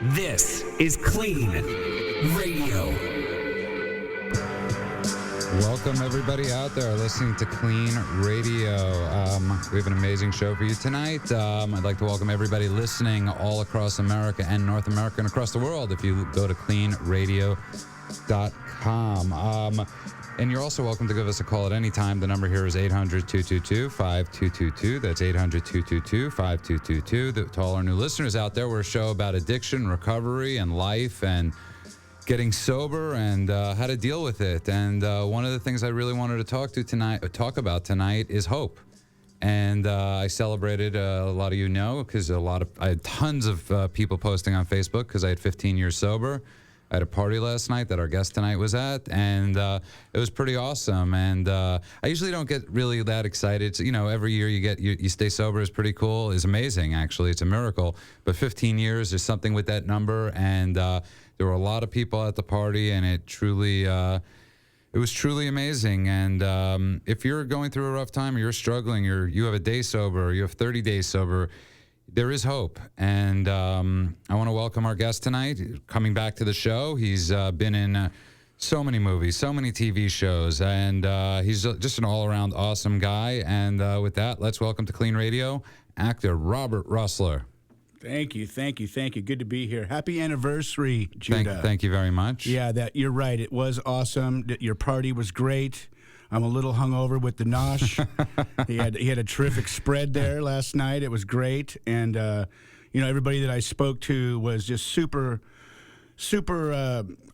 This is KLEAN Radio. Welcome, everybody out there listening to KLEAN Radio. We have an amazing show for you tonight. I'd like to welcome everybody listening all across America and North America and across the world if you go to KLEANradio.com. And you're also welcome to give us a call at any time. The number here is 800-222-5222. That's 800-222-5222. To all our new listeners out there, we're a show about addiction, recovery, and life, and getting sober and how to deal with it. And one of the things I really wanted to talk about tonight is hope. And I celebrated, a lot of you know, because I had tons of people posting on Facebook because I had 15 years sober. I had a party last night that our guest tonight was at, and it was pretty awesome. And I usually don't get really that excited. So, every year you stay sober is pretty cool. It's amazing, actually. It's a miracle. But 15 years, there's something with that number, and there were a lot of people at the party, and it was truly amazing. And if you're going through a rough time, or you're struggling, or you have a day sober, or you have 30 days sober, there is hope. And I want to welcome our guest tonight, coming back to the show. He's been in so many movies, so many TV shows, and he's just an all-around awesome guy. And with that, let's welcome to KLEAN Radio, actor Robert Rusler. Thank you. Good to be here. Happy anniversary, Judah. Thank you very much. Yeah, you're right. It was awesome. Your party was great. I'm a little hungover with the nosh. He had a terrific spread there last night. It was great, and everybody that I spoke to was just super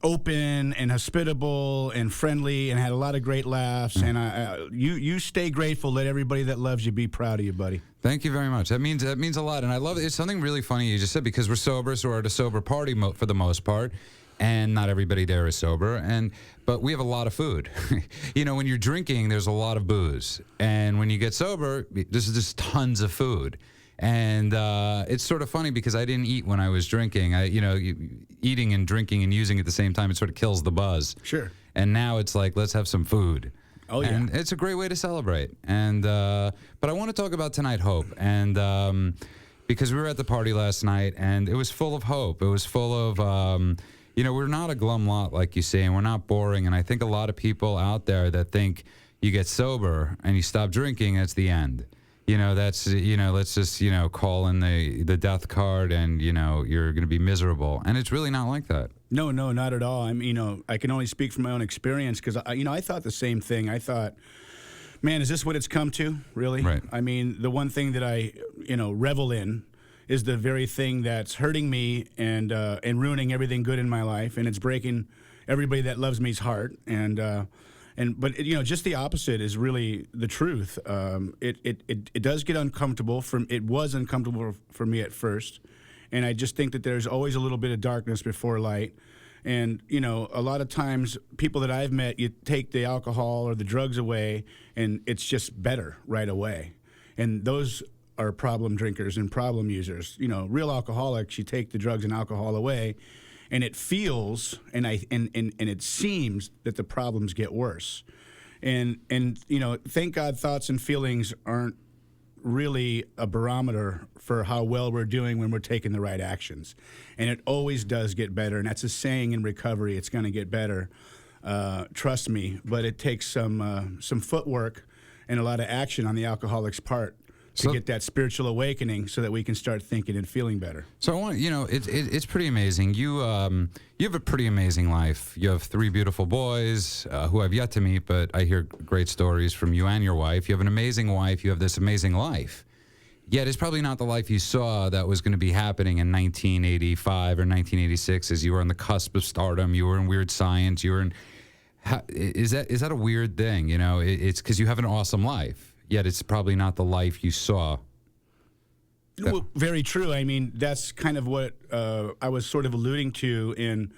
open and hospitable and friendly, and had a lot of great laughs. And you stay grateful. Let everybody that loves you be proud of you, buddy. Thank you very much. That means a lot, and I love it. It's something really funny you just said, because we're sober, so we're at a sober party for the most part. And not everybody there is sober, but we have a lot of food. When you're drinking, there's a lot of booze, and when you get sober, there's just tons of food. And it's sort of funny because I didn't eat when I was drinking. Eating and drinking and using at the same time, it sort of kills the buzz. Sure. And now it's like, let's have some food. Oh yeah. And it's a great way to celebrate. And but I want to talk about tonight, hope, and because we were at the party last night, and it was full of hope. It was full of. We're not a glum lot, like you say, and we're not boring. And I think a lot of people out there that think you get sober and you stop drinking, that's the end. Let's just, call in the death card, and, you're going to be miserable. And it's really not like that. No, not at all. I can only speak from my own experience, because, I thought the same thing. I thought, man, is this what it's come to, really? Right. The one thing that I, revel in is the very thing that's hurting me and ruining everything good in my life, and it's breaking everybody that loves me's heart. But just the opposite is really the truth. It does get uncomfortable. It was uncomfortable for me at first, and I just think that there's always a little bit of darkness before light. And a lot of times, people that I've met, you take the alcohol or the drugs away, and it's just better right away. And those are problem drinkers and problem users. Real alcoholics, you take the drugs and alcohol away, and it feels and it seems that the problems get worse. And thank God thoughts and feelings aren't really a barometer for how well we're doing when we're taking the right actions. And it always does get better, and that's a saying in recovery, it's going to get better. Trust me, but it takes some footwork and a lot of action on the alcoholic's part to get that spiritual awakening, so that we can start thinking and feeling better. So I want it's pretty amazing. You have a pretty amazing life. You have 3 beautiful boys who I've yet to meet, but I hear great stories from you and your wife. You have an amazing wife. You have this amazing life. Yet it's probably not the life you saw that was going to be happening in 1985 or 1986, as you were on the cusp of stardom. You were in Weird Science. You were in. Is that a weird thing? It's because you have an awesome life. Yet it's probably not the life you saw. Well, very true. That's kind of what I was sort of alluding to. In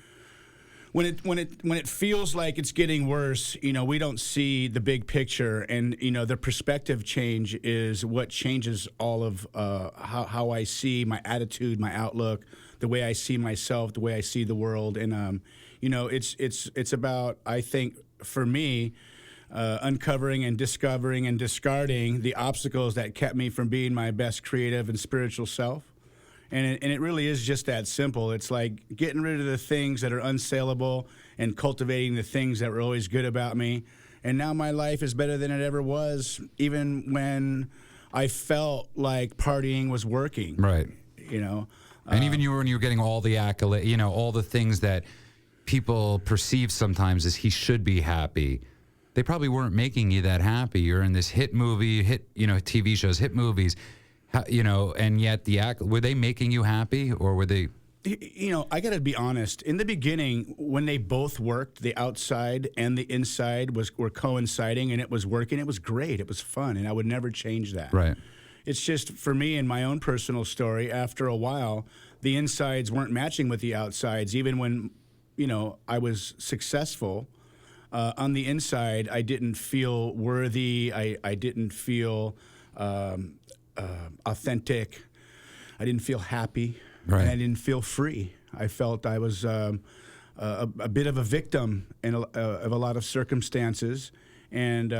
when it feels like it's getting worse, we don't see the big picture, and the perspective change is what changes all of how I see my attitude, my outlook, the way I see myself, the way I see the world, and it's about, I think, for me, uncovering and discovering and discarding the obstacles that kept me from being my best creative and spiritual self, And it really is just that simple. It's like getting rid of the things that are unsaleable and cultivating the things that were always good about me. And now my life is better than it ever was, even when I felt like partying was working. Right. You know. And even when you were getting all the accolade, you know, all the things that people perceive sometimes as he should be happy, they probably weren't making you that happy. You're in this hit movie, TV shows, hit movies, you know, and yet were they making you happy, or were they? You know, I got to be honest. In the beginning, when they both worked, the outside and the inside were coinciding, and it was working. It was great. It was fun, and I would never change that. Right. It's just, for me, in my own personal story, after a while, the insides weren't matching with the outsides. Even when, you know, I was successful, on the inside, I didn't feel worthy. I didn't feel authentic. I didn't feel happy. Right. And I didn't feel free. I felt I was a bit of a victim of a lot of circumstances. And,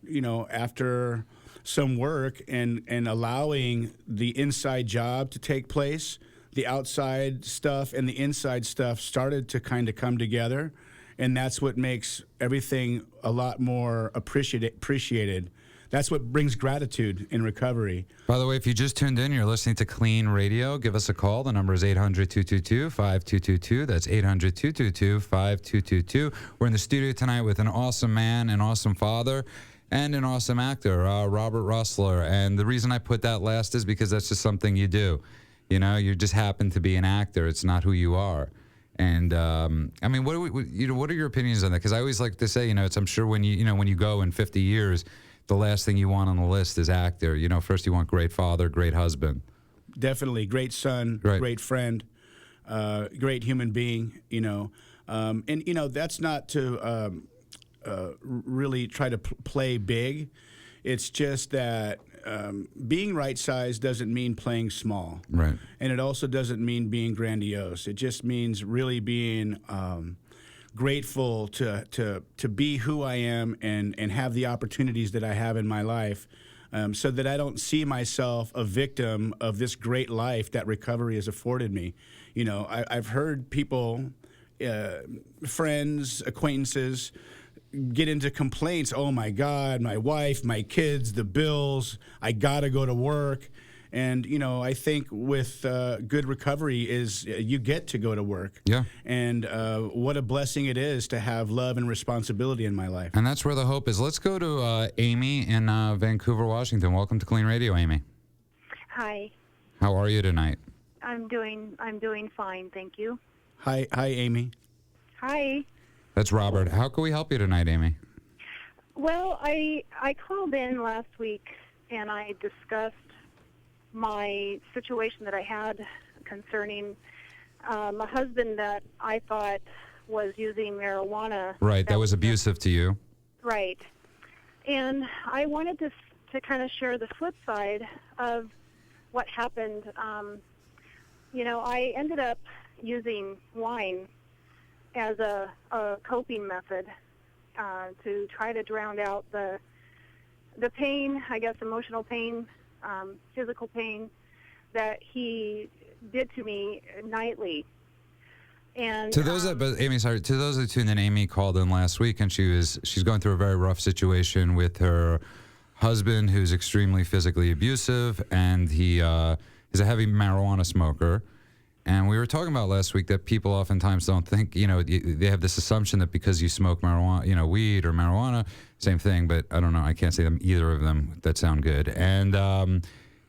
you know, after some work and allowing the inside job to take place, the outside stuff and the inside stuff started to kind of come together. And that's what makes everything a lot more appreciated. That's what brings gratitude in recovery. By the way, if you just tuned in, you're listening to KLEAN Radio. Give us a call. The number is 800-222-5222. That's 800-222-5222. We're in the studio tonight with an awesome man, an awesome father, and an awesome actor, Robert Rusler. And the reason I put that last is because that's just something you do. You know, you just happen to be an actor. It's not who you are. And I mean, what are your opinions on that? Because I always like to say, you know, I'm sure when you go in 50 years, the last thing you want on the list is actor. You know, first you want great father, great husband. Definitely, great son, great friend, great human being. You know, and you know that's not to really try to play big. It's just that being right-sized doesn't mean playing small. Right. And it also doesn't mean being grandiose. It just means really being grateful to be who I am and have the opportunities that I have in my life, so that I don't see myself a victim of this great life that recovery has afforded me. You know, I've heard people, friends, acquaintances, get into complaints. Oh my God, my wife, my kids, the bills, I gotta go to work. And, you know, I think with good recovery is you get to go to work. Yeah. And what a blessing it is to have love and responsibility in my life. And that's where the hope is. Let's go to Amy in Vancouver, Washington. Welcome to KLEAN Radio, Amy. Hi. How are you tonight? I'm doing fine, thank you. Hi, Amy. Hi. That's Robert. How can we help you tonight, Amy? Well, I called in last week and I discussed my situation that I had concerning a husband that I thought was using marijuana. Right, that was abusive to you. Right. And I wanted to kind of share the flip side of what happened. You know, I ended up using wine as a coping method to try to drown out the pain, I guess emotional pain, physical pain that he did to me nightly. And to those to those that tuned in, Amy called in last week, and she's going through a very rough situation with her husband, who's extremely physically abusive, and he is a heavy marijuana smoker. And we were talking about last week that people oftentimes don't think, you know, they have this assumption that because you smoke marijuana, you know, weed or marijuana, same thing. But I don't know. I can't say them either of them that sound good. And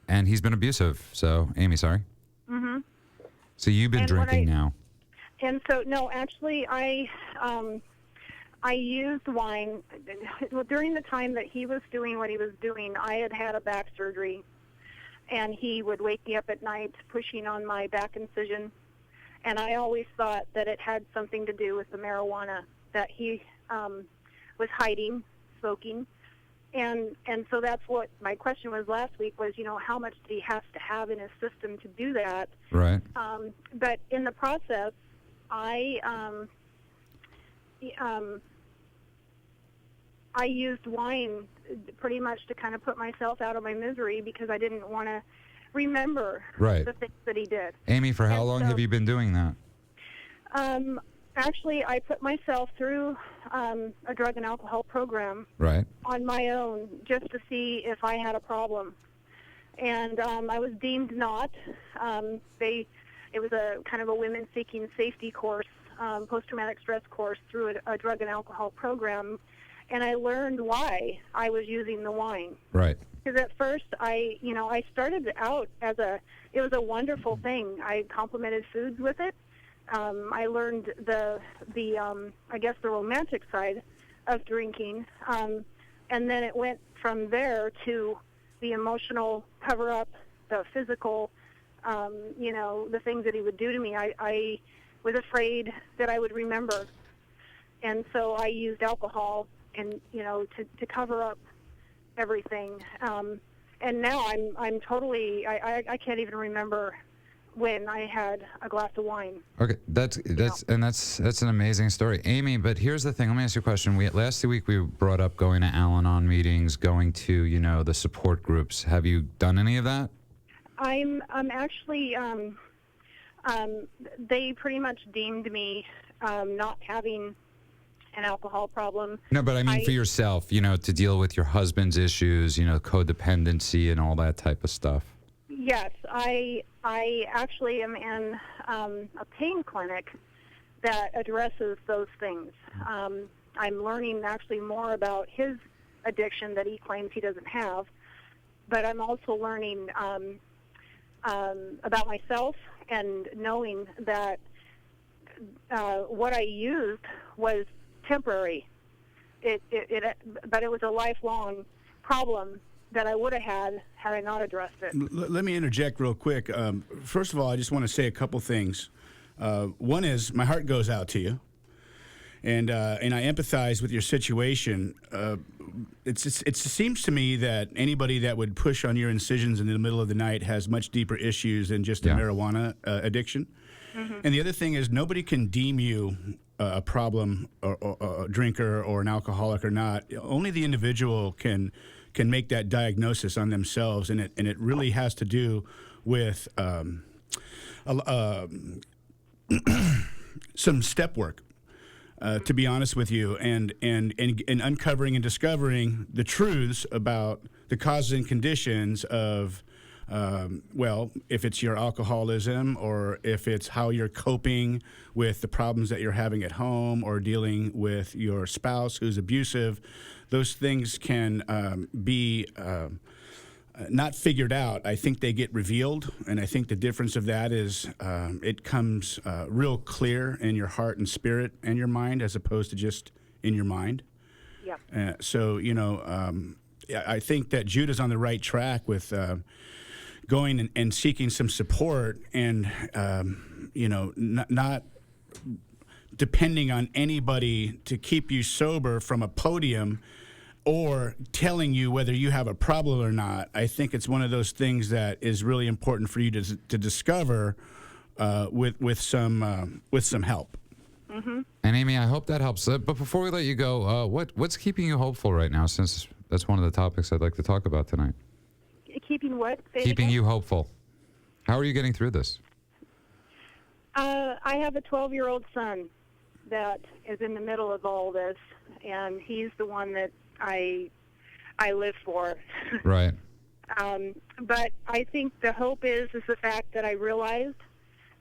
he's been abusive. So, Amy, sorry. Mm-hmm. So you've been drinking now. And so, no, actually, I used wine. During the time that he was doing what he was doing, I had a back surgery. And he would wake me up at night pushing on my back incision. And I always thought that it had something to do with the marijuana that he was hiding, smoking. And so that's what my question was last week was, you know, how much did he have to have in his system to do that? Right. But in the process, I used wine pretty much to kind of put myself out of my misery because I didn't want to remember Right. the things that he did. Amy, for how And long so- have you been doing that? Actually, I put myself through a drug and alcohol program Right. on my own just to see if I had a problem. And I was deemed not. It was a kind of a women seeking safety course, post-traumatic stress course through a drug and alcohol program. And I learned why I was using the wine. Right. Because at first, I started out it was a wonderful thing. I complimented foods with it. I learned I guess the romantic side of drinking. And then it went from there to the emotional cover-up, the physical, the things that he would do to me. I was afraid that I would remember. And so I used alcohol and, to cover up everything. And now I'm totally, I can't even remember when I had a glass of wine. Okay, that's an amazing story, Amy. But here's the thing. Let me ask you a question. Last week we brought up going to Al-Anon meetings, going to the support groups. Have you done any of that? I'm actually. They pretty much deemed me not having an alcohol problem. No, but I mean for yourself, to deal with your husband's issues, codependency and all that type of stuff. Yes, I actually am in a pain clinic that addresses those things. I'm learning actually more about his addiction that he claims he doesn't have, but I'm also learning about myself and knowing that what I used was temporary. But it was a lifelong problem that I would have had I not addressed it. Let me interject real quick. First of all, I just want to say a couple things. One is my heart goes out to you, and I empathize with your situation. It seems to me that anybody that would push on your incisions in the middle of the night has much deeper issues than just a marijuana addiction. Mm-hmm. And the other thing is nobody can deem you a problem or a drinker or an alcoholic or not. Only the individual can make that diagnosis on themselves, and it really has to do with some step work, to be honest with you, and uncovering and discovering the truths about the causes and conditions of, if it's your alcoholism or if it's how you're coping with the problems that you're having at home or dealing with your spouse who's abusive. Those things can be not figured out. I think they get revealed, and I think the difference of that is it comes real clear in your heart and spirit and your mind as opposed to just in your mind. Yeah. I think that Judah's on the right track with going and seeking some support and, not depending on anybody to keep you sober from a podium or telling you whether you have a problem or not. I think it's one of those things that is really important for you to discover with some help. Mm-hmm. And Amy, I hope that helps. But before we let you go, what's keeping you hopeful right now? Since that's one of the topics I'd like to talk about tonight. Keeping what? Keeping you hopeful. How are you getting through this? I have a 12-year-old son that is in the middle of all this, and he's the one that I live for. Right. But I think the hope is the fact that I realized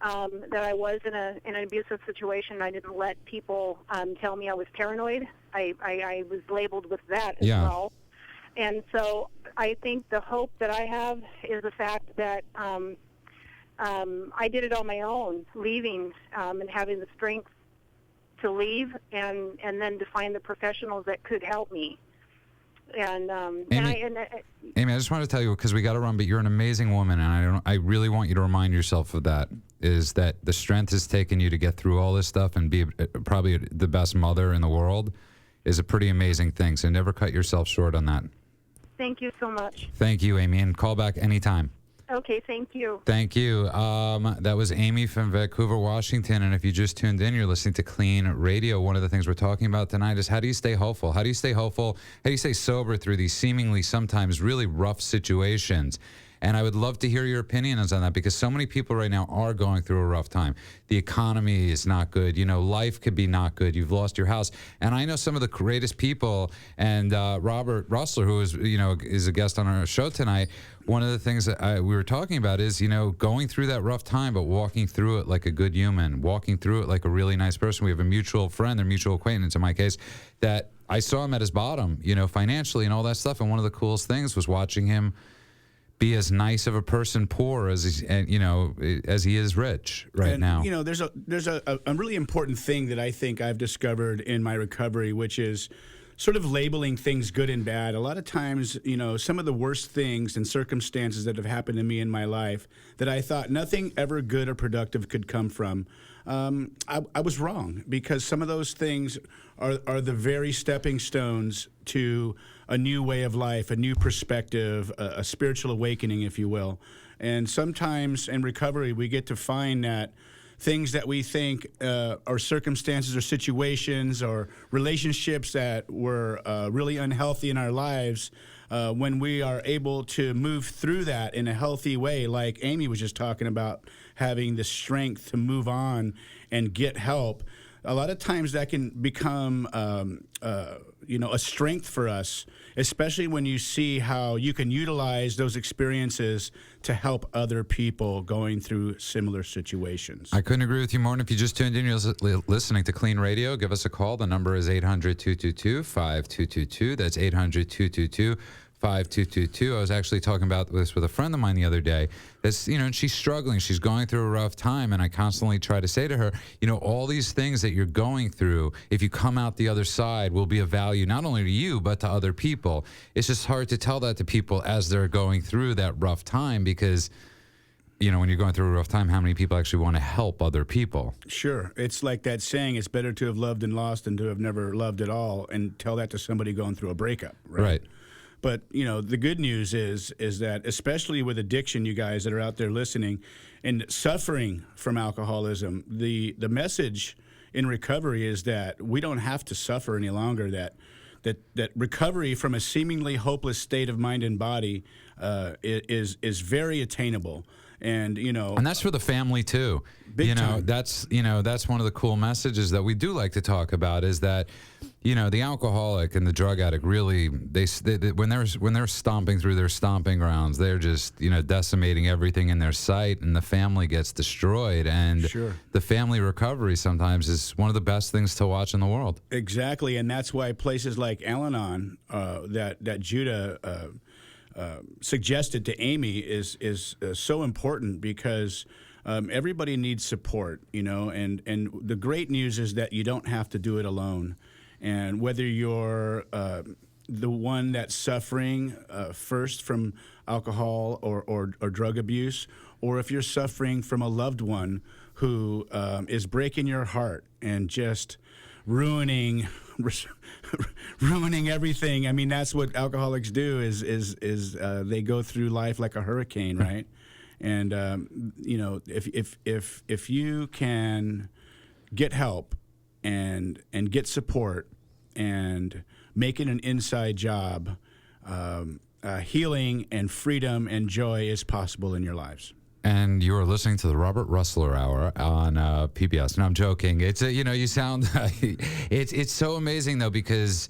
that I was in an abusive situation. I didn't let people tell me I was paranoid. I was labeled with that as well. And so I think the hope that I have is the fact that I did it on my own, leaving and having the strength to leave and then to find the professionals that could help me. And Amy, I just want to tell you, because we got to run, but you're an amazing woman, and I really want you to remind yourself of that, is that the strength has taken you to get through all this stuff and be probably the best mother in the world is a pretty amazing thing. So never cut yourself short on that. Thank you so much. Thank you, Amy, and call back anytime. Okay, thank you. Thank you. That was Amy from Vancouver, Washington. And if you just tuned in, you're listening to KLEAN Radio. One of the things we're talking about tonight is how do you stay hopeful? How do you stay hopeful? How do you stay sober through these seemingly sometimes really rough situations? And I would love to hear your opinions on that, because so many people right now are going through a rough time. The economy is not good. Life could be not good. You've lost your house. And I know some of the greatest people, and Robert Rusler, who is a guest on our show tonight, one of the things that we were talking about is, going through that rough time, but walking through it like a good human, walking through it like a really nice person. We have a mutual friend, or mutual acquaintance in my case, that I saw him at his bottom, financially and all that stuff. And one of the coolest things was watching him be as nice of a person poor as he is rich now. There's a really important thing that I think I've discovered in my recovery, which is sort of labeling things good and bad. A lot of times, some of the worst things and circumstances that have happened to me in my life that I thought nothing ever good or productive could come from, I was wrong, because some of those things are the very stepping stones to a new way of life, a new perspective, a spiritual awakening, if you will. And sometimes in recovery, we get to find that things that we think are circumstances or situations or relationships that were really unhealthy in our lives, when we are able to move through that in a healthy way, like Amy was just talking about, having the strength to move on and get help, a lot of times that can become a strength for us, especially when you see how you can utilize those experiences to help other people going through similar situations. I couldn't agree with you more. And if you just tuned in, you're listening to KLEAN Radio, give us a call. The number is 800-222-5222. That's 800-222-5222. I was actually talking about this with a friend of mine the other day. And she's struggling. She's going through a rough time, and I constantly try to say to her, all these things that you're going through, if you come out the other side, will be of value not only to you but to other people. It's just hard to tell that to people as they're going through that rough time, because when you're going through a rough time, how many people actually want to help other people? Sure. It's like that saying, it's better to have loved and lost than to have never loved at all, and tell that to somebody going through a breakup, right? But, the good news is that, especially with addiction, you guys that are out there listening and suffering from alcoholism, the message in recovery is that we don't have to suffer any longer, that recovery from a seemingly hopeless state of mind and body is very attainable. And that's for the family too. Big time. That's one of the cool messages that we do like to talk about, is that the alcoholic and the drug addict really, they when they're stomping through their stomping grounds, they're just decimating everything in their sight, and the family gets destroyed. And Sure. The family recovery sometimes is one of the best things to watch in the world. Exactly, and that's why places like Al-Anon that Judah suggested to Amy is so important, because everybody needs support, and the great news is that you don't have to do it alone. And whether you're the one that's suffering first from alcohol or drug abuse, or if you're suffering from a loved one who is breaking your heart and just ruining everything. I mean, that's what alcoholics do, is they go through life like a hurricane, right? And if you can get help and get support and make it an inside job, healing and freedom and joy is possible in your lives. And you are listening to the Robert Rusler Hour on PBS. No, I'm joking. It's you sound. It's so amazing though, because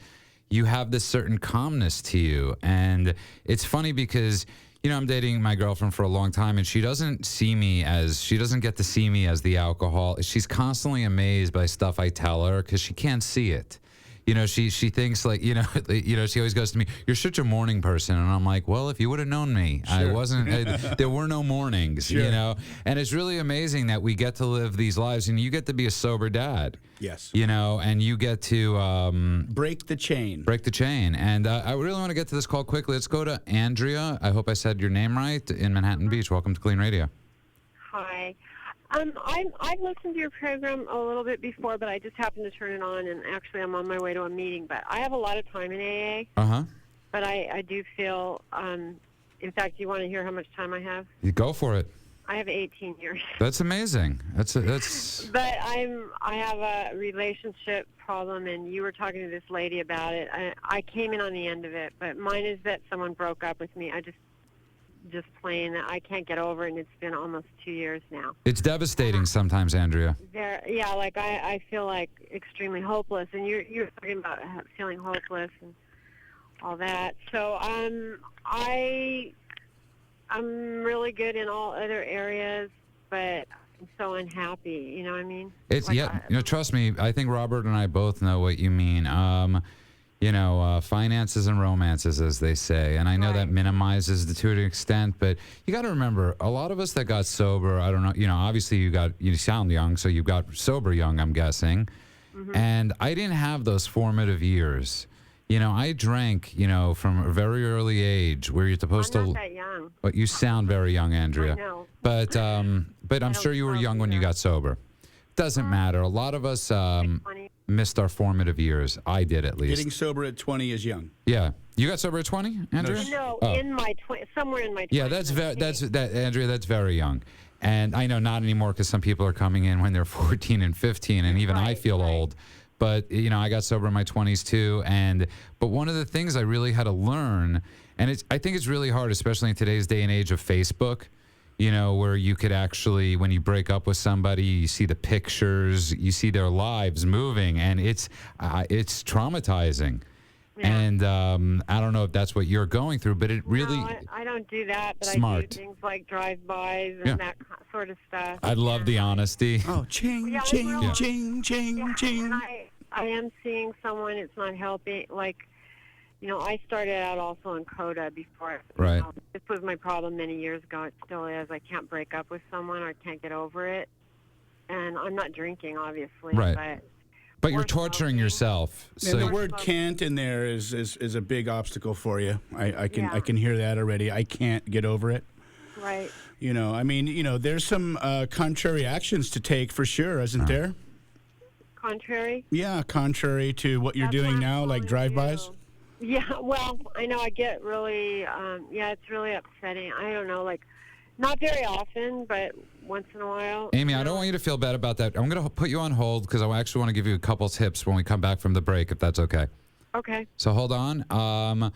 you have this certain calmness to you, and it's funny because I'm dating my girlfriend for a long time, and she doesn't get to see me as the alcohol. She's constantly amazed by stuff I tell her, because she can't see it. She thinks like, she always goes to me, "You're such a morning person." And I'm like, well, if you would have known me, sure. I wasn't, there were no mornings, sure. And it's really amazing that we get to live these lives, and you get to be a sober dad. Yes. And you get to break the chain. And I really want to get to this call quickly. Let's go to Andrea. I hope I said your name right, in Manhattan Beach. Welcome to KLEAN Radio. Hi. I've listened to your program a little bit before, but I just happened to turn it on, and actually I'm on my way to a meeting. But I have a lot of time in AA. Uh-huh. But I do feel, in fact, you want to hear how much time I have? You go for it. I have 18 years. That's amazing. That's. But I have a relationship problem, and you were talking to this lady about it. I came in on the end of it, but mine is that someone broke up with me. just plain, I can't get over it, and it's been almost 2 years now. It's devastating sometimes, Andrea. Like I feel like extremely hopeless, and you're talking about feeling hopeless and all that. So I'm really good in all other areas, but I'm so unhappy. You know what I mean? It's trust me. I think Robert and I both know what you mean. Finances and romances, as they say, and I know that minimizes it to an extent. But you got to remember, a lot of us that got sober. I don't know. Obviously you sound young, so you got sober young. I'm guessing, and I didn't have those formative years. I drank, from a very early age where you're supposed I'm not that young. But you sound very young, Andrea. I know. But I'm sure you were young when you got sober. Doesn't matter. A lot of us missed our formative years. I did, at least. Getting sober at 20 is young. Yeah. You got sober at 20, Andrea? No, in my somewhere in my 20s. Yeah, Andrea, that's very young. And I know not anymore because some people are coming in when they're 14 and 15, and even I feel old. But, I got sober in my 20s too. But one of the things I really had to learn, and I think it's really hard, especially in today's day and age of Facebook, where you could actually, when you break up with somebody, you see the pictures, you see their lives moving, and it's traumatizing. Yeah. And I don't know if that's what you're going through, but it really... No, I don't do that, but smart. I do things like drive-bys and that sort of stuff. I love the honesty. Oh, ching, ching, ching, ching, ching. And I am seeing someone, it's not helping, I started out also in CODA before. Right. This was my problem many years ago. It still is. I can't break up with someone or I can't get over it. And I'm not drinking, obviously. Right. But you're torturing yourself. So the word "can't" in there is a big obstacle for you. I can hear that already. I can't get over it. Right. There's some contrary actions to take for sure, isn't there? Contrary? Yeah, contrary to what you're doing now, like drive-bys. Yeah, well, I know I get really, it's really upsetting. I don't know, not very often, but once in a while. Amy, I don't want you to feel bad about that. I'm going to put you on hold because I actually want to give you a couple tips when we come back from the break, if that's okay. Okay. So hold on.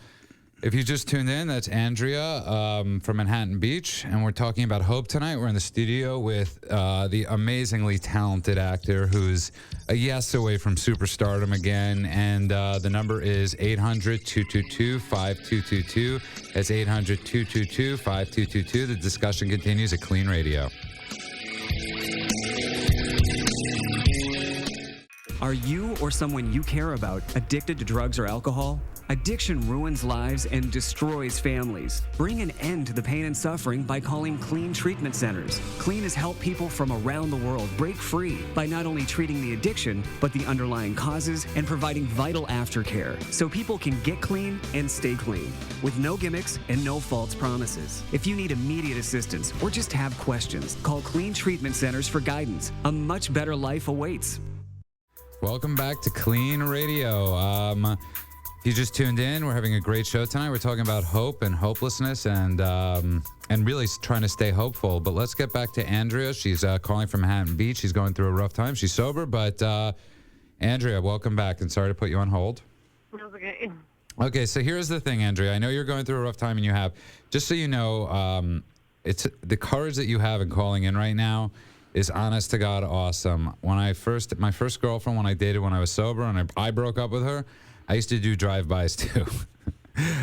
If you just tuned in, that's Andrea from Manhattan Beach, and we're talking about hope tonight. We're in the studio with the amazingly talented actor who's a yes away from superstardom again, and the number is 800-222-5222. That's 800-222-5222. The discussion continues at KLEAN Radio. Are you or someone you care about addicted to drugs or alcohol? Addiction ruins lives and destroys families. Bring an end to the pain and suffering by calling KLEAN Treatment Centers. KLEAN has helped people from around the world break free by not only treating the addiction, but the underlying causes and providing vital aftercare so people can get clean and stay clean with no gimmicks and no false promises. If you need immediate assistance or just have questions, call KLEAN Treatment Centers for guidance. A much better life awaits. Welcome back to KLEAN Radio. If you just tuned in, we're having a great show tonight. We're talking about hope and hopelessness and really trying to stay hopeful. But let's get back to Andrea. She's calling from Manhattan Beach. She's going through a rough time. She's sober, but Andrea, welcome back, and sorry to put you on hold. Okay. Okay, so here's the thing, Andrea. I know you're going through a rough time, and you have. Just so you know, it's the courage that you have in calling in right now is honest to God awesome. My first girlfriend, when I dated when I was sober, and I broke up with her, I used to do drive-bys too.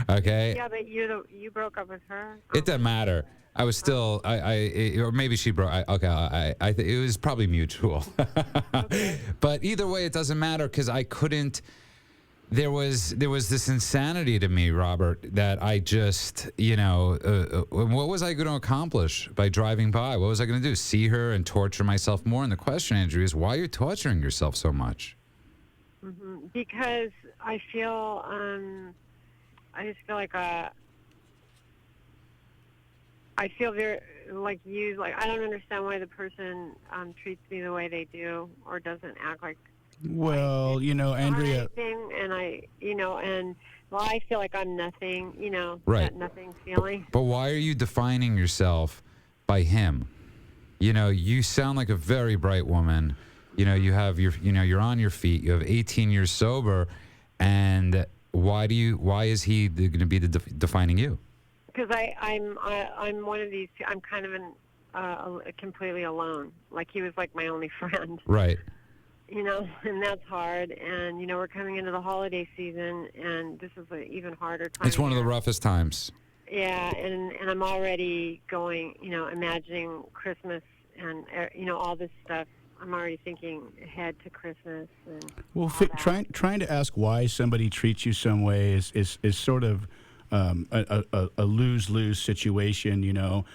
Okay. Yeah, but you broke up with her. It doesn't matter. I was still or maybe she broke. It was probably mutual. Okay. But either way, it doesn't matter because I couldn't. There was this insanity to me, Robert, that I just, what was I going to accomplish by driving by? What was I going to do? See her and torture myself more? And the question, Andrew, is why are you torturing yourself so much? Mm-hmm. Because I feel, I just feel like I feel very like used. Like I don't understand why the person treats me the way they do or doesn't act like. Well, Andrea. And I feel like I'm nothing, right. That nothing feeling. But why are you defining yourself by him? You sound like a very bright woman. You have you're on your feet. You have 18 years sober, and why is he going to be defining you? Because I'm one of these. I'm kind of completely alone. Like he was like my only friend. Right. You know, and that's hard. And you know, we're coming into the holiday season, and this is an even harder time. It's one of the roughest times. Yeah, and I'm already going, you know, imagining Christmas and, you know, all this stuff. I'm already thinking ahead to Christmas. And well, trying to ask why somebody treats you some way is sort of a lose-lose situation, you know.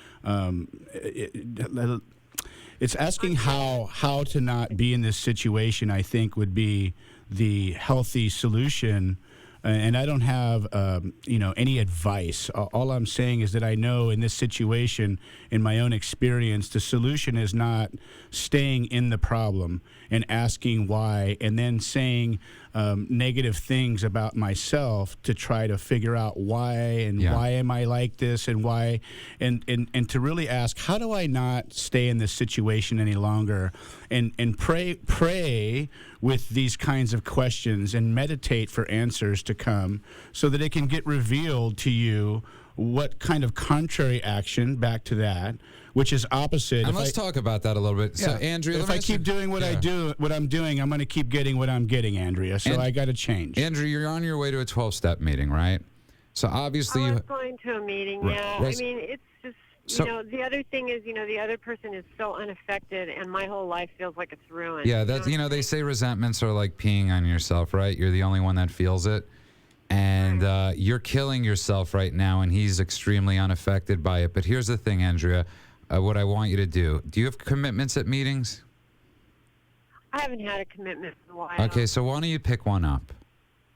It's asking how to not be in this situation, I think, would be the healthy solution. And I don't have, any advice. All I'm saying is that I know in this situation, in my own experience, the solution is not staying in the problem and asking why, and then saying negative things about myself to try to figure out why and why am I like this and why, and to really ask, how do I not stay in this situation any longer, and pray with these kinds of questions and meditate for answers to come so that it can get revealed to you what kind of contrary action, back to that, which is opposite. And let's talk about that a little bit. So, Andrea, if I keep doing what I'm doing, I'm going to keep getting what I'm getting, Andrea. So I got to change. Andrea, you're on your way to a 12-step meeting, right? So obviously, I was going to a meeting. Yeah, I mean, it's just. So, you know, the other thing is, you know, the other person is so unaffected, and my whole life feels like it's ruined. Yeah, that's, you know, they say resentments are like peeing on yourself, right? You're the only one that feels it. And you're killing yourself right now, and he's extremely unaffected by it. But here's the thing, Andrea, what I want you to do you have commitments at meetings? I haven't had a commitment in a while. Okay, so why don't you pick one up?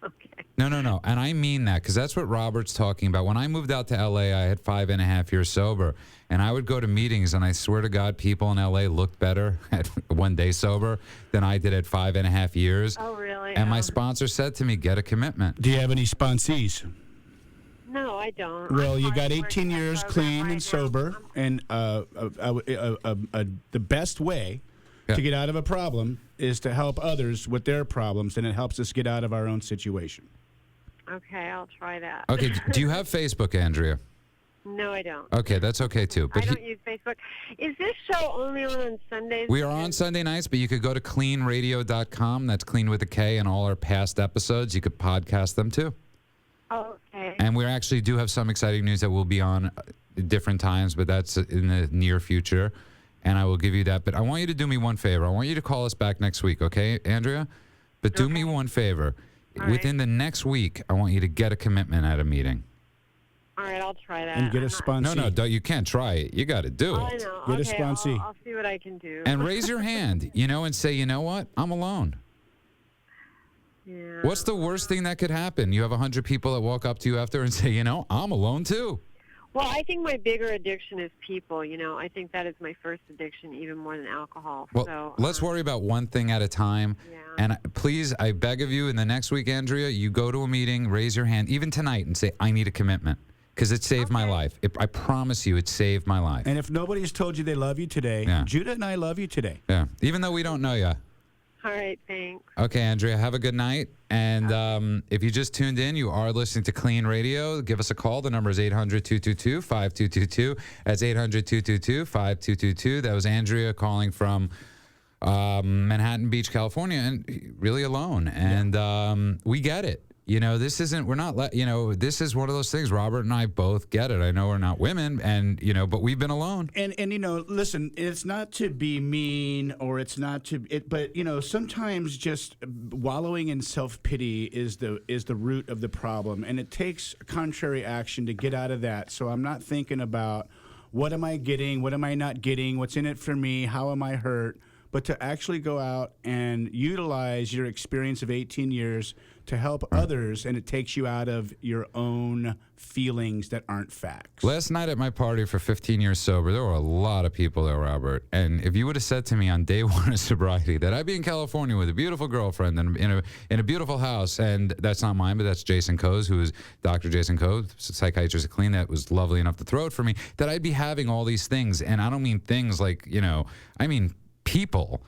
Okay. No. And I mean that, because that's what Robert's talking about. When I moved out to L.A., I had 5.5 years sober. And I would go to meetings, and I swear to God, people in L.A. looked better at 1 day sober than I did at 5.5 years. Oh, really? And my sponsor said to me, get a commitment. Do you have any sponsees? No, I don't. Well, you got 18 years clean and sober. And the best way to get out of a problem is to help others with their problems, and it helps us get out of our own situation. Okay, I'll try that. Okay, do you have Facebook, Andrea? No, I don't. Okay, that's okay, too. But I don't use Facebook. Is this show only on Sundays? We are on Sunday nights, but you could go to KLEANradio.com. That's clean with a K, and all our past episodes. You could podcast them, too. Okay. And we actually do have some exciting news that will be on different times, but that's in the near future. And I will give you that. But I want you to do me one favor. I want you to call us back next week, okay, Andrea? But do me one favor. Within the next week, I want you to get a commitment at a meeting. All right, I'll try that. And get a sponsee. No, you can't try it. You got to do it. I know. Get a Okay, sponsee. I'll see what I can do. And raise your hand, and say, you know what? I'm alone. Yeah. What's the worst thing that could happen? You have 100 people that walk up to you after and say, I'm alone too. Well, I think my bigger addiction is people. I think that is my first addiction, even more than alcohol. Well, so let's worry about one thing at a time. Yeah. And please, I beg of you, in the next week, Andrea, you go to a meeting, raise your hand, even tonight, and say, I need a commitment. Because it saved my life. I promise you, it saved my life. And if nobody's told you they love you today, Judah and I love you today. Yeah, even though we don't know you. All right, thanks. Okay, Andrea, have a good night. And if you just tuned in, you are listening to KLEAN Radio. Give us a call. The number is 800-222-5222. That's 800-222-5222. That was Andrea calling from Manhattan Beach, California, and really alone. And we get it. This isn't, this is one of those things. Robert and I both get it. I know we're not women, and, but we've been alone. And listen, it's not to be mean, or it's not to, but, sometimes just wallowing in self-pity is the root of the problem. And it takes contrary action to get out of that. So I'm not thinking about what am I getting, what am I not getting, what's in it for me, how am I hurt, but to actually go out and utilize your experience of 18 years to help others, and it takes you out of your own feelings that aren't facts. Last night at my party for 15 years sober, there were a lot of people there, Robert. And if you would have said to me on day one of sobriety that I'd be in California with a beautiful girlfriend and in a beautiful house, and that's not mine, but that's Jason Coe's, who is Dr. Jason Coe, psychiatrist at KLEAN, that was lovely enough to throw it for me, that I'd be having all these things. And I don't mean things like, I mean people.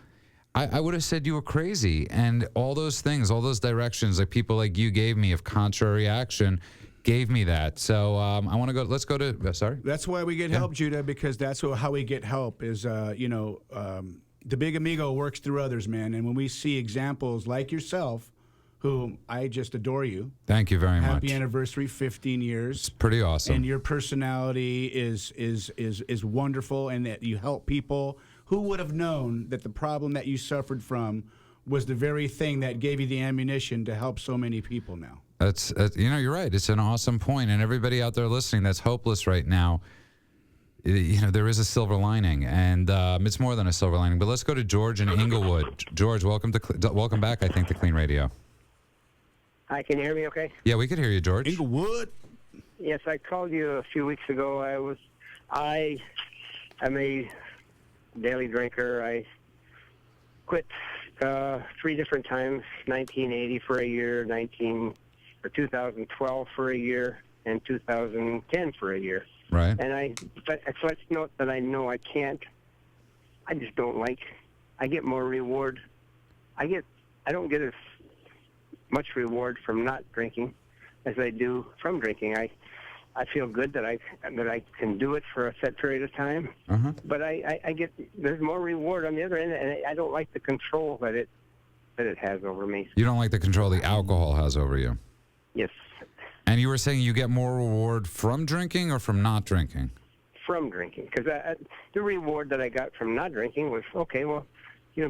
I would have said you were crazy, and all those things, all those directions that people like you gave me of contrary action gave me that. So I want to go. Let's go to. Sorry. That's why we get help, Judah, because that's how we get help is, the big amigo works through others, man. And when we see examples like yourself, who I just adore you. Thank you very much. Happy anniversary, 15 years. It's pretty awesome. And your personality is wonderful, and that you help people. Who would have known that the problem that you suffered from was the very thing that gave you the ammunition to help so many people now? That's you're right. It's an awesome point, and everybody out there listening that's hopeless right now, there is a silver lining, and it's more than a silver lining. But let's go to George in Inglewood. George, welcome back. I think to KLEAN Radio. Hi, can you hear me? Okay. Yeah, we could hear you, George. Inglewood. Yes, I called you a few weeks ago. I am a daily drinker. I quit 3 different times: 1980 for a year, 2012 for a year, and 2010 for a year. Right. And but let's note that I know I can't. I just don't like. I get more reward. I don't get as much reward from not drinking as I do from drinking. I feel good that I can do it for a set period of time. Uh-huh. But there's more reward on the other end, and I don't like the control that it has over me. You don't like the control the alcohol has over you. Yes. And you were saying you get more reward from drinking or from not drinking? From drinking, because the reward that I got from not drinking was, okay, well,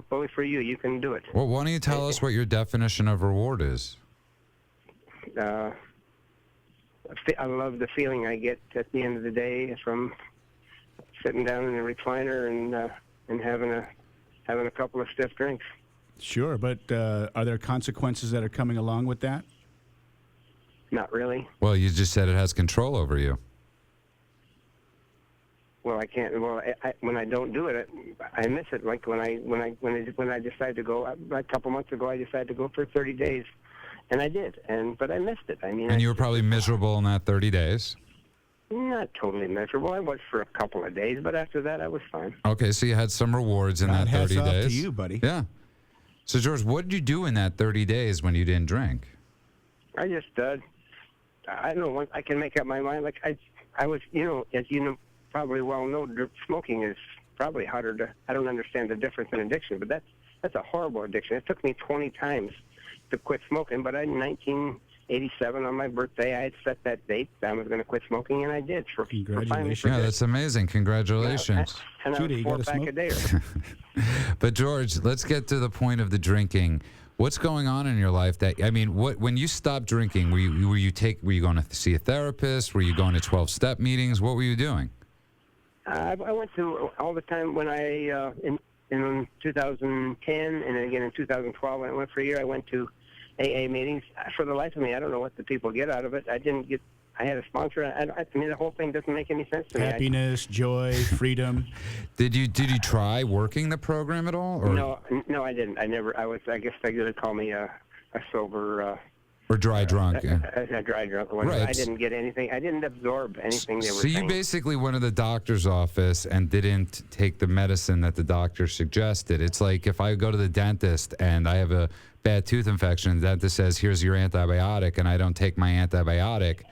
both for you, you can do it. Well, why don't you tell us what your definition of reward is? I love the feeling I get at the end of the day from sitting down in the recliner and having a couple of stiff drinks. Sure, but are there consequences that are coming along with that? Not really. Well, you just said it has control over you. Well, I can't. Well, when I don't do it, I miss it. Like when I decided to go a couple months ago, I decided to go for 30 days, and I did. But I missed it. I mean. And you were probably miserable in that 30 days. Not totally miserable. I was for a couple of days, but after that, I was fine. Okay, so you had some rewards in that 30 hats off days. to you, buddy. Yeah. So George, what did you do in that 30 days when you didn't drink? I just I don't know. I can make up my mind. Like I was, as you know. Probably well know, smoking is probably harder to. I don't understand the difference in addiction, but that's a horrible addiction. It took me 20 times to quit smoking, but in 1987 on my birthday, I had set that date. I was going to quit smoking, and I did. Congratulations! Yeah, that's amazing. Congratulations. And Judy, I was 4-pack a day. But George, let's get to the point of the drinking. What's going on in your life when you stopped drinking, were you going to see a therapist? Were you going to 12-step meetings? What were you doing? I went to all the time when in 2010 and again in 2012. I went for a year. I went to AA meetings. For the life of me, I don't know what the people get out of it. I had a sponsor. I mean, the whole thing doesn't make any sense to me. Happiness, joy, freedom. Did you try working the program at all? Or? No, I didn't. I guess they would call me a sober. Or dry drunk. A dry drunk. Right. I didn't get anything. I didn't absorb anything they were saying. So you basically went to the doctor's office and didn't take the medicine that the doctor suggested. It's like if I go to the dentist and I have a bad tooth infection, the dentist says, here's your antibiotic, and I don't take my antibiotic,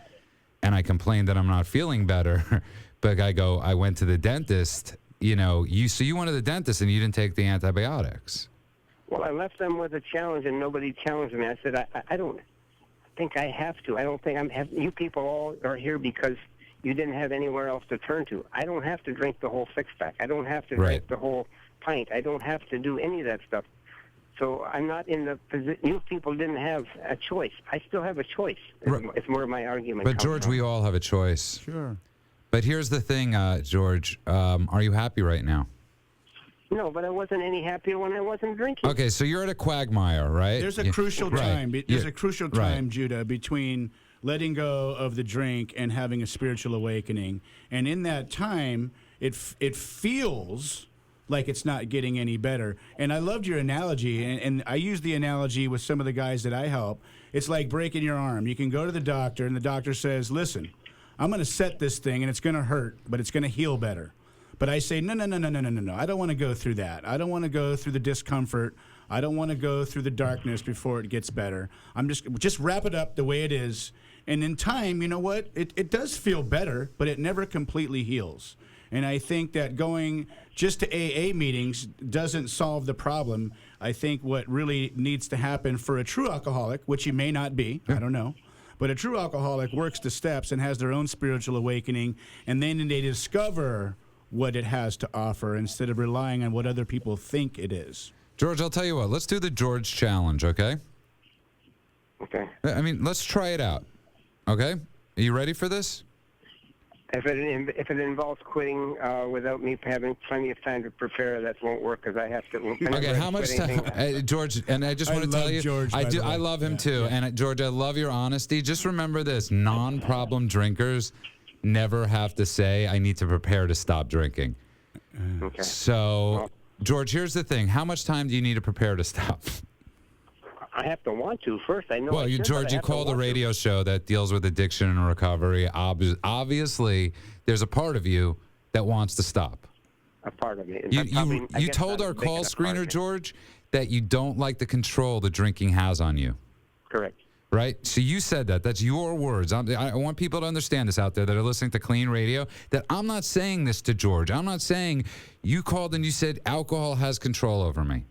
and I complain that I'm not feeling better, but I went to the dentist, so you went to the dentist and you didn't take the antibiotics. Well, I left them with a challenge, and nobody challenged me. I said, I don't think I have to. I don't think you people all are here because you didn't have anywhere else to turn to. I don't have to drink the whole 6-pack. I don't have to drink the whole pint. I don't have to do any of that stuff. So I'm not in the position. You people didn't have a choice. I still have a choice. It's more my argument. But George, we all have a choice. Sure. But here's the thing, George. Are you happy right now? No, but I wasn't any happier when I wasn't drinking. Okay, so you're at a quagmire, right? There's a crucial time. There's a crucial time, Judah, between letting go of the drink and having a spiritual awakening. And in that time, it feels like it's not getting any better. And I loved your analogy, and I use the analogy with some of the guys that I help. It's like breaking your arm. You can go to the doctor, and the doctor says, listen, I'm going to set this thing, and it's going to hurt, but it's going to heal better. But I say, no. I don't want to go through that. I don't want to go through the discomfort. I don't want to go through the darkness before it gets better. I'm just wrap it up the way it is. And in time, you know what? It does feel better, but it never completely heals. And I think that going just to AA meetings doesn't solve the problem. I think what really needs to happen for a true alcoholic, which you may not be, I don't know, but a true alcoholic works the steps and has their own spiritual awakening, and then they discover what it has to offer instead of relying on what other people think it is. George, I'll tell you what. Let's do the George challenge, okay? Okay. I mean, let's try it out, okay? Are you ready for this? If it involves quitting without me having plenty of time to prepare, that won't work because I have to. Okay, how much time, George? And I just want to tell you, George, I love him too. Yeah. And George, I love your honesty. Just remember this: non-problem drinkers never have to say, "I need to prepare to stop drinking." Okay. So, George, here's the thing: how much time do you need to prepare to stop? I have to want to first. I know. Well, George, you called a radio show that deals with addiction and recovery. Obviously, there's a part of you that wants to stop. A part of me. You told our call screener, George, that you don't like the control the drinking has on you. Correct. Right? So you said that. That's your words. I want people to understand this out there that are listening to KLEAN Radio, that I'm not saying this to George. I'm not saying you called and you said alcohol has control over me.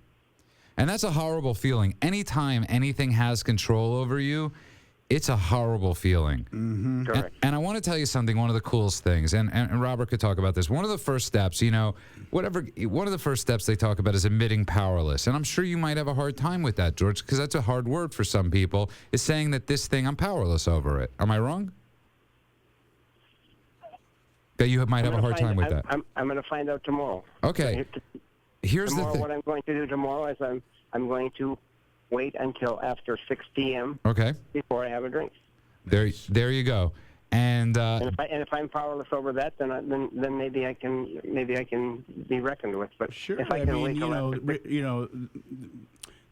And that's a horrible feeling. Anytime anything has control over you, it's a horrible feeling. Mm-hmm. Correct. And I want to tell you something, one of the coolest things, and Robert could talk about this. One of the first steps, one of the first steps they talk about is admitting powerless. And I'm sure you might have a hard time with that, George, because that's a hard word for some people, is saying that this thing, I'm powerless over it. Am I wrong? That you might have a hard time with that. I'm going to find out tomorrow. Okay. Here's the thing. What I'm going to do tomorrow is I'm going to wait until after 6 p.m. Okay. Before I have a drink. There you go. And if I'm powerless over that, then maybe I can be reckoned with. But sure, if I can wait till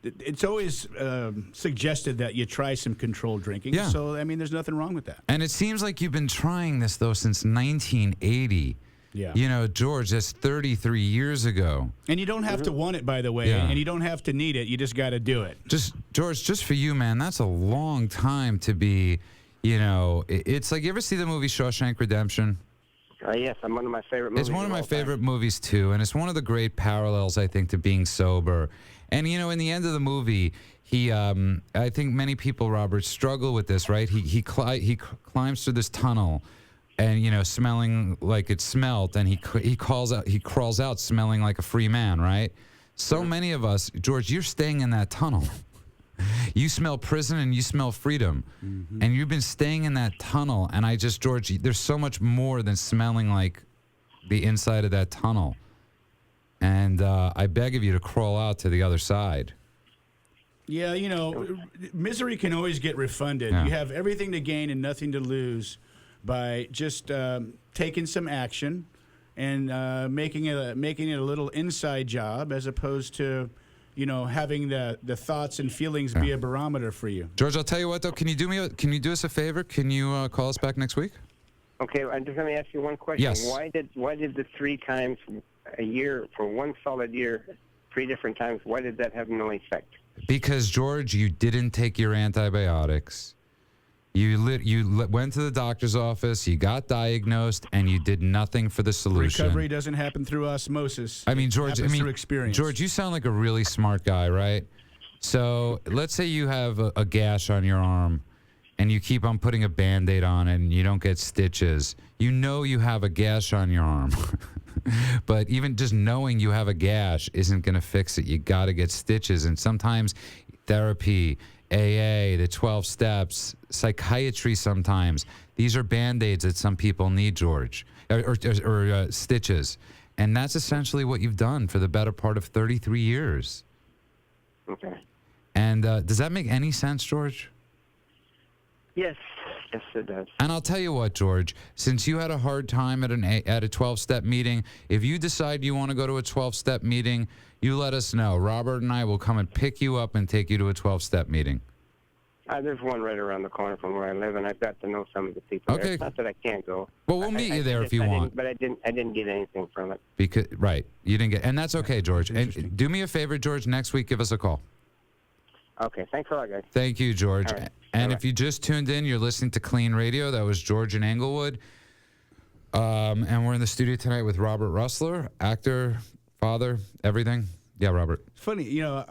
it's always suggested that you try some controlled drinking. Yeah. So I mean, there's nothing wrong with that. And it seems like you've been trying this though since 1980. Yeah. George, that's 33 years ago. And you don't have to want it, by the way, and you don't have to need it. You just got to do it. George, just for you, man, that's a long time to be, it's like, you ever see the movie Shawshank Redemption? Yes, I'm one of my favorite movies. It's one of my favorite movies, too, and it's one of the great parallels, I think, to being sober. And, in the end of the movie, I think many people, Robert, struggle with this, right? He climbs through this tunnel, and smelling like it smelt, and he crawls out smelling like a free man, right? So many of us, George, you're staying in that tunnel. You smell prison and you smell freedom, and you've been staying in that tunnel. And George, there's so much more than smelling like the inside of that tunnel. And I beg of you to crawl out to the other side. Yeah, misery can always get refunded. Yeah. You have everything to gain and nothing to lose by just taking some action and making it a little inside job, as opposed to, having the thoughts and feelings be a barometer for you. George, I'll tell you what though. Can you do us a favor? Can you call us back next week? Okay, I'm just going to ask you one question. Yes. Why did the 3 times a year for 1 solid year, 3 different times? Why did that have no effect? Because George, you didn't take your antibiotics. You went to the doctor's office, you got diagnosed, and you did nothing for the solution. Recovery doesn't happen through osmosis. I mean, George, through experience. George, you sound like a really smart guy, right? So let's say you have a gash on your arm, and you keep on putting a Band-Aid on it, and you don't get stitches. You know you have a gash on your arm. But even just knowing you have a gash isn't going to fix it. You got to get stitches, and sometimes therapy, AA, the 12 steps, psychiatry sometimes. These are Band-Aids that some people need, George, or stitches. And that's essentially what you've done for the better part of 33 years. Okay. And does that make any sense, George? Yes. Yes, it does. And I'll tell you what, George, since you had a hard time at a 12-step meeting, if you decide you want to go to a 12-step meeting, you let us know. Robert and I will come and pick you up and take you to a 12-step meeting. There's one right around the corner from where I live, and I've got to know some of the people there. Okay. It's not that I can't go. Well, we'll meet you there if you want. But I didn't get anything from it. Because you didn't get, and that's okay, George. And do me a favor, George. Next week, give us a call. Okay, thanks a lot, guys. Thank you, George. All right. And Bye-bye. if you just tuned in, you're listening to KLEAN Radio. That was George in Englewood. And we're in the studio tonight with Robert Rusler, actor, father, everything. Yeah, Robert. Funny, you know,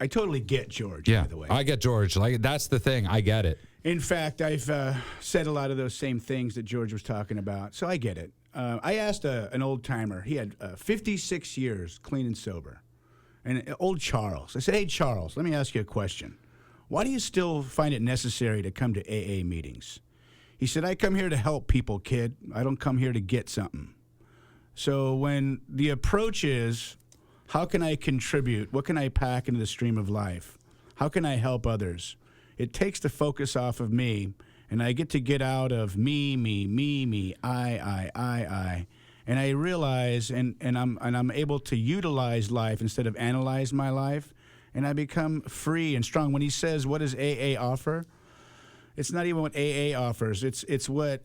I totally get George, Yeah, by the way. I get George. Like, that's the thing. I get it. In fact, I've said a lot of those same things that George was talking about, so I get it. I asked an old timer. He had 56 years clean and sober. And old Charles. I said, hey, Charles, let me ask you a question. Why do you still find it necessary to come to AA meetings? He said, I come here to help people, kid. I don't come here to get something. So when the approach is, how can I contribute? What can I pack into the stream of life? How can I help others? It takes the focus off of me, and I get out of me, I. And I realize, and I'm able to utilize life instead of analyze my life, and I become free and strong. When he says, what does AA offer? It's not even what AA offers. It's what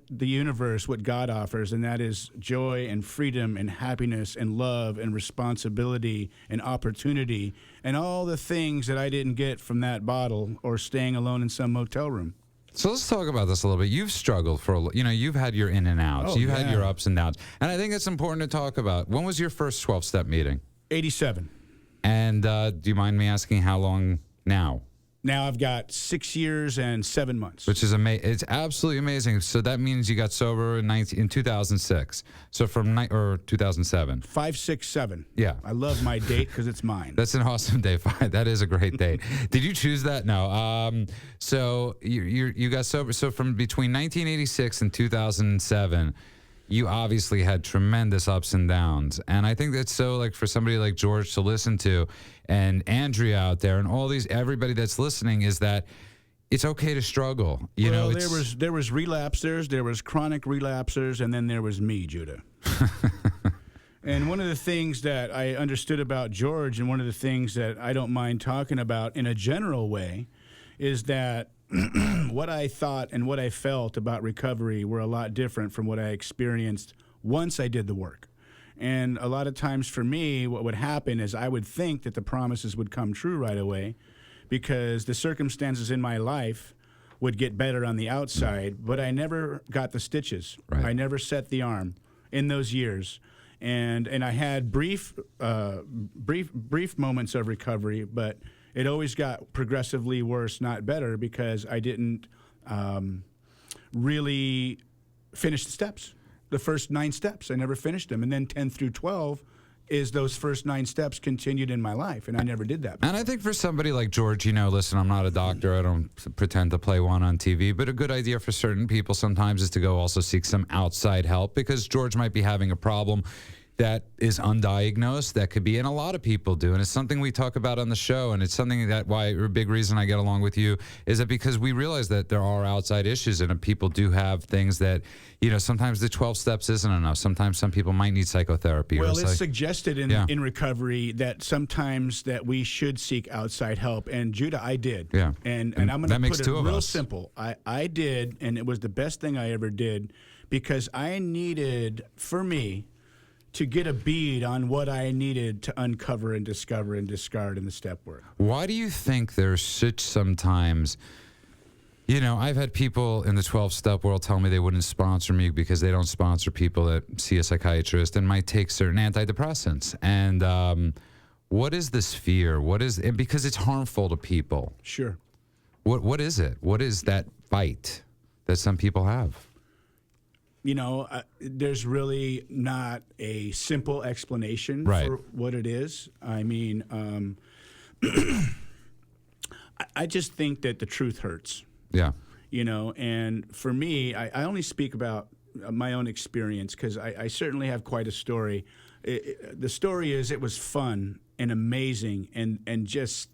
the universe, what God offers, and that is joy and freedom and happiness and love and responsibility and opportunity and all the things that I didn't get from that bottle or staying alone in some motel room. So let's talk about this a little bit. You've struggled you've had your in and outs. Oh, You've had yeah. your ups and downs. And I think it's important to talk about. When was your first 12-step meeting? 87. And do you mind me asking how long now? Now I've got 6 years and 7 months. Which is amazing. It's absolutely amazing. So that means you got sober in 2006. So or 2007. 5, 6, 7. Yeah. I love my date because it's mine. That's an awesome day. That is a great date. Did you choose that? No. So you got sober. So from between 1986 and 2007, you obviously had tremendous ups and downs. And I think that's so, like, for somebody like George to listen to, and Andrea out there, and everybody that's listening, is that it's okay to struggle. There was relapsers, there was chronic relapsers, and then there was me, Judah. And one of the things that I understood about George, and one of the things that I don't mind talking about in a general way, is that what I thought and what I felt about recovery were a lot different from what I experienced once I did the work. And a lot of times for me, what would happen is I would think that the promises would come true right away because the circumstances in my life would get better on the outside, but I never got the stitches. Right. I never set the arm in those years. And I had brief moments of recovery, but it always got progressively worse, not better, because I didn't really finish the steps. The first 9 steps, I never finished them. And then 10 through 12 is those first 9 steps continued in my life, and I never did that before. And I think for somebody like George, listen, I'm not a doctor. I don't pretend to play one on TV, but a good idea for certain people sometimes is to go also seek some outside help, because George might be having a problem that is undiagnosed, that could be, and a lot of people do, and it's something we talk about on the show, and it's something that a big reason I get along with you is that because we realize that there are outside issues, and people do have things that, sometimes the 12 steps isn't enough. Sometimes some people might need psychotherapy. Well, it's suggested in recovery that sometimes that we should seek outside help, and Judah, I did. Yeah. And I'm going to put it real us. simple. I did, and it was the best thing I ever did, because I needed, for me, to get a bead on what I needed to uncover and discover and discard in the step work. Why do you think there's such sometimes, I've had people in the 12-step world tell me they wouldn't sponsor me because they don't sponsor people that see a psychiatrist and might take certain antidepressants. And what is this fear? Because it's harmful to people. Sure. What is it? What is that fight that some people have? There's really not a simple explanation for what it is. I mean, I just think that the truth hurts. Yeah. And for me, I only speak about my own experience because I certainly have quite a story. The story is it was fun and amazing and just,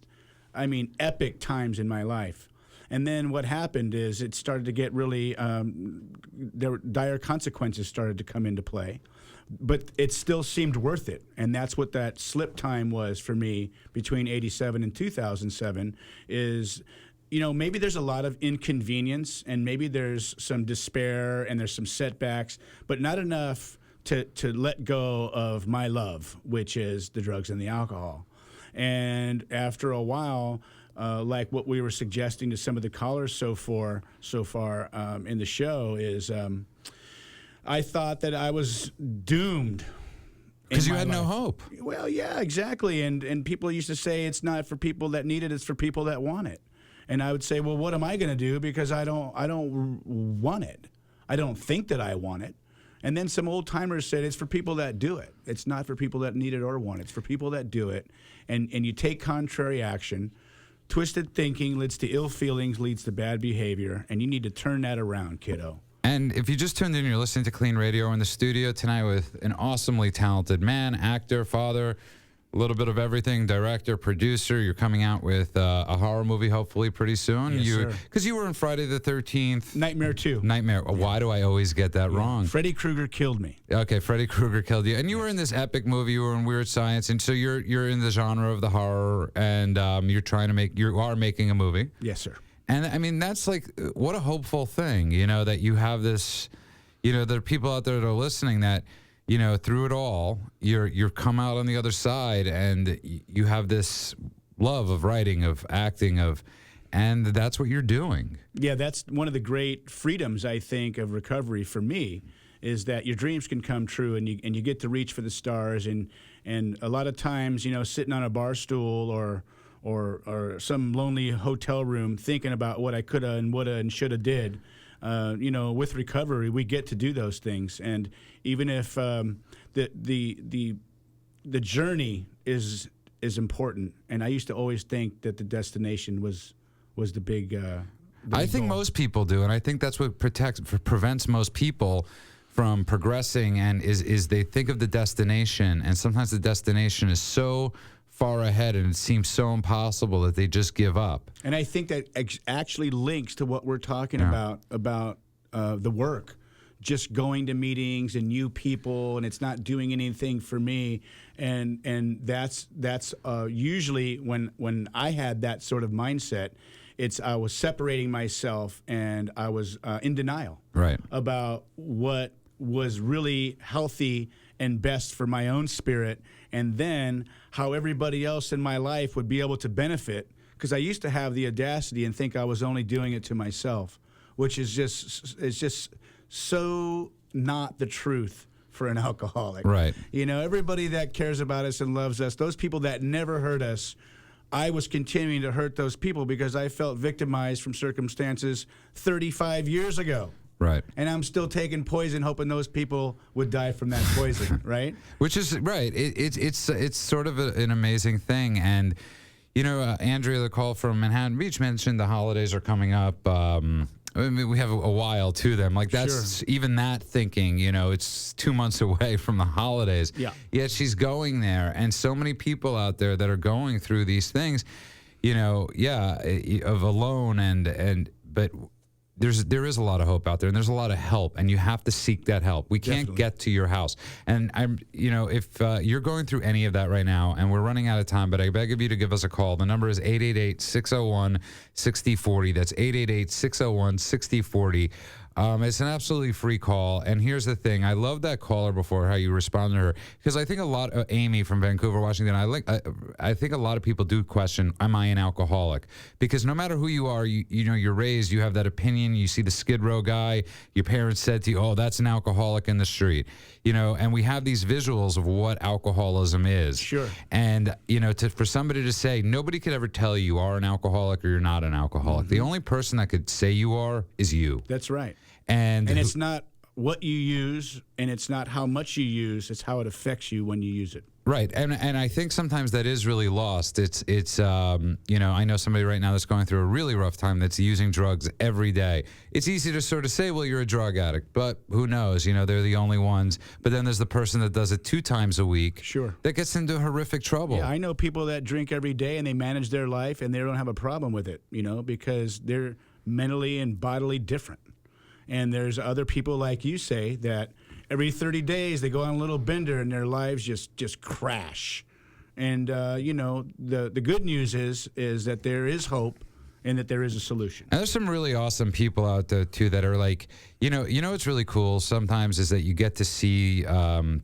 epic times in my life. And then what happened is it started to get really, dire consequences started to come into play. But it still seemed worth it. And that's what that slip time was for me between 87 and 2007 is maybe there's a lot of inconvenience and maybe there's some despair and there's some setbacks, but not enough to let go of my love, which is the drugs and the alcohol. And after a while, like what we were suggesting to some of the callers so far in the show is I thought that I was doomed. Because you had no hope. Well, yeah, exactly. And people used to say it's not for people that need it, it's for people that want it. And I would say, well, what am I going to do? Because I don't want it. I don't think that I want it. And then some old timers said it's for people that do it. It's not for people that need it or want it. It's for people that do it. And you take contrary action. Twisted thinking leads to ill feelings, leads to bad behavior. And you need to turn that around, kiddo. And if you just tuned in, you're listening to KLEAN Radio. We're in the studio tonight with an awesomely talented man, actor, father, a little bit of everything, director, producer. You're coming out with a horror movie hopefully pretty soon. Yes, sir. Because you were in Friday the 13th. Nightmare 2. Nightmare. Yeah. Why do I always get that wrong? Freddy Krueger killed me. Okay, Freddy Krueger killed you. And you were in this epic movie. You were in Weird Science. And so you're in the genre of the horror, and you are making a movie. Yes, sir. And I mean, that's like, what a hopeful thing, that you have this, there are people out there that are listening that, through it all, you're come out on the other side and you have this love of writing, of acting, and that's what you're doing. Yeah, that's one of the great freedoms, I think, of recovery for me, is that your dreams can come true and you get to reach for the stars. And a lot of times, sitting on a bar stool or some lonely hotel room thinking about what I coulda and woulda and shoulda did, with recovery, we get to do those things. And even if the journey is important, and I used to always think that the destination was the big. I think goal. most people do, and I think that's what prevents most people from progressing. And is they think of the destination, and sometimes the destination is so far ahead and it seems so impossible that they just give up. And I think that actually links to what we're talking about the work, just going to meetings and new people, and it's not doing anything for me. And that's usually when I had that sort of mindset, I was separating myself and I was in denial about what was really healthy and best for my own spirit, and then how everybody else in my life would be able to benefit, because I used to have the audacity and think I was only doing it to myself, which is just so not the truth for an alcoholic. Right. Everybody that cares about us and loves us, those people that never hurt us, I was continuing to hurt those people because I felt victimized from circumstances 35 years ago. Right. And I'm still taking poison, hoping those people would die from that poison, right? Which is right. It's sort of an amazing thing. And Andrea, the call from Manhattan Beach, mentioned the holidays are coming up. We have a while to them. Like that's even that thinking. It's 2 months away from the holidays. Yeah. Yet she's going there, and so many people out there that are going through these things. Of alone but. There is a lot of hope out there, and there's a lot of help, and you have to seek that help. We can't get to your house. And if you're going through any of that right now, and we're running out of time, but I beg of you to give us a call. The number is 888-601-6040. That's 888-601-6040. It's an absolutely free call. And here's the thing. I love that caller before, how you respond to her. Because I think Amy from Vancouver, Washington, I think a lot of people do question, am I an alcoholic? Because no matter who you are, you're raised, you have that opinion, you see the Skid Row guy, your parents said to you, oh, that's an alcoholic in the street. And we have these visuals of what alcoholism is. Sure. And, for somebody to say, nobody could ever tell you are an alcoholic or you're not an alcoholic. Mm-hmm. The only person that could say you are is you. That's right. And it's not what you use, and it's not how much you use, it's how it affects you when you use it. Right. And I think sometimes that is really lost. It's I know somebody right now that's going through a really rough time that's using drugs every day. It's easy to sort of say, well, you're a drug addict, but who knows? They're the only ones. But then there's the person that does it 2 times a week. Sure. That gets into horrific trouble. Yeah, I know people that drink every day and they manage their life and they don't have a problem with it, because they're mentally and bodily different. And there's other people, like you say, that every 30 days they go on a little bender and their lives just crash. And, the good news is that there is hope and that there is a solution. And there's some really awesome people out there too that are like, you know what's really cool sometimes is that you get to see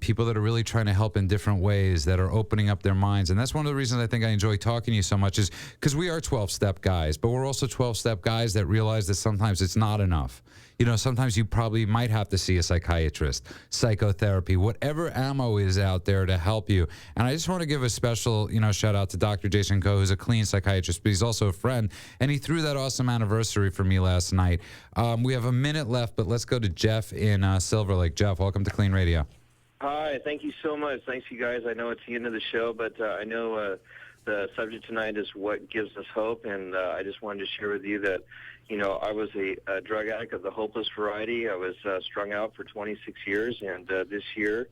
people that are really trying to help in different ways, that are opening up their minds. And that's one of the reasons I think I enjoy talking to you so much, is because we are 12-step guys, but we're also 12-step guys that realize that sometimes it's not enough. You know, sometimes you probably might have to see a psychiatrist, psychotherapy, whatever ammo is out there to help you. And I just want to give a special, shout out to Dr. Jason Coe, who's a clean psychiatrist, but he's also a friend. And he threw that awesome anniversary for me last night. We have a minute left, but let's go to Jeff in Silver Lake. Jeff, welcome to KLEAN Radio. Hi, thank you so much. Thanks, you guys. I know it's the end of the show, but I know the subject tonight is what gives us hope, and I just wanted to share with you that, I was a drug addict of the hopeless variety. I was strung out for 26 years, and this year,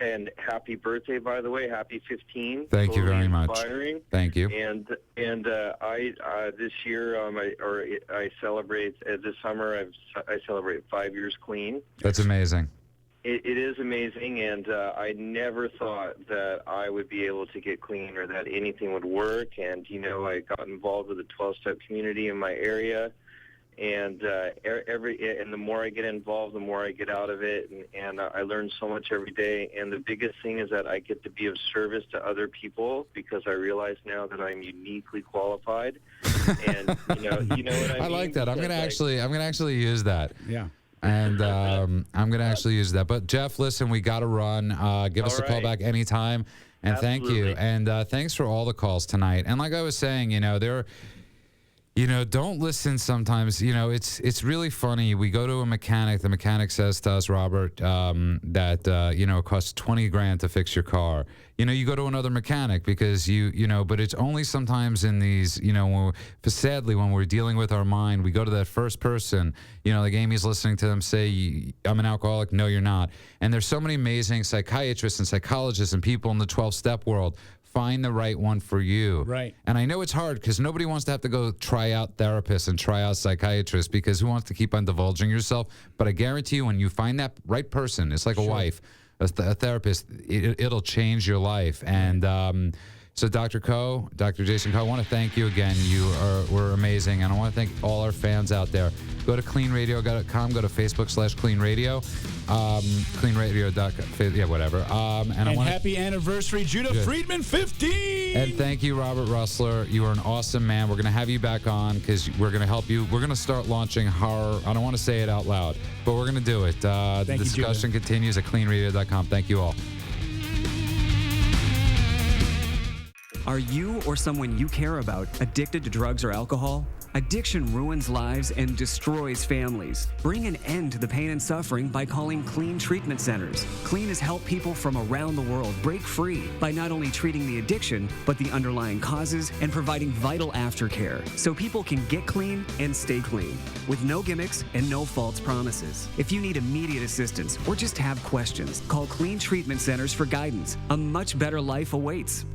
and happy birthday, by the way, happy 15. Thank you very much. Inspiring. Thank you. And I this year, I celebrate, this summer, I celebrate 5 years clean. That's amazing. It is amazing, and I never thought that I would be able to get clean or that anything would work. And, I got involved with the 12-step community in my area, and and the more I get involved, the more I get out of it, and I learn so much every day. And the biggest thing is that I get to be of service to other people, because I realize now that I'm uniquely qualified. And you know what I mean? I like that. I'm gonna actually use that. Yeah. And I'm going to actually use that. But, Jeff, listen, we got to run. Give us a call back anytime. And Absolutely. Thank you. And thanks for all the calls tonight. And like I was saying, don't listen sometimes. It's really funny. We go to a mechanic. The mechanic says to us, Robert, that, it costs $20,000 to fix your car. You go to another mechanic because but it's only sometimes in these, sadly, when we're dealing with our mind, we go to that first person, like Amy's listening to them say, I'm an alcoholic. No, you're not. And there's so many amazing psychiatrists and psychologists and people in the 12-step world. Find the right one for you. Right. And I know it's hard because nobody wants to have to go try out therapists and try out psychiatrists, because who wants to keep on divulging yourself? But I guarantee you, when you find that right person, it's like a wife, a therapist, it'll change your life. And so Dr. Jason Coe, I want to thank you again. Were amazing. And I want to thank all our fans out there. Go to KLEANradio.com, go to Facebook/KLEAN KLEANradio.com, yeah, whatever. And happy anniversary, Judah Friedman, 15! And thank you, Robert Rusler. You are an awesome man. We're going to have you back on because we're going to help you. We're going to start launching horror. I don't want to say it out loud, but we're going to do it. The discussion continues at KLEANradio.com. Thank you all. Are you or someone you care about addicted to drugs or alcohol? Addiction ruins lives and destroys families. Bring an end to the pain and suffering by calling KLEAN Treatment Centers. KLEAN has helped people from around the world break free by not only treating the addiction, but the underlying causes and providing vital aftercare so people can get clean and stay clean with no gimmicks and no false promises. If you need immediate assistance or just have questions, call KLEAN Treatment Centers for guidance. A much better life awaits.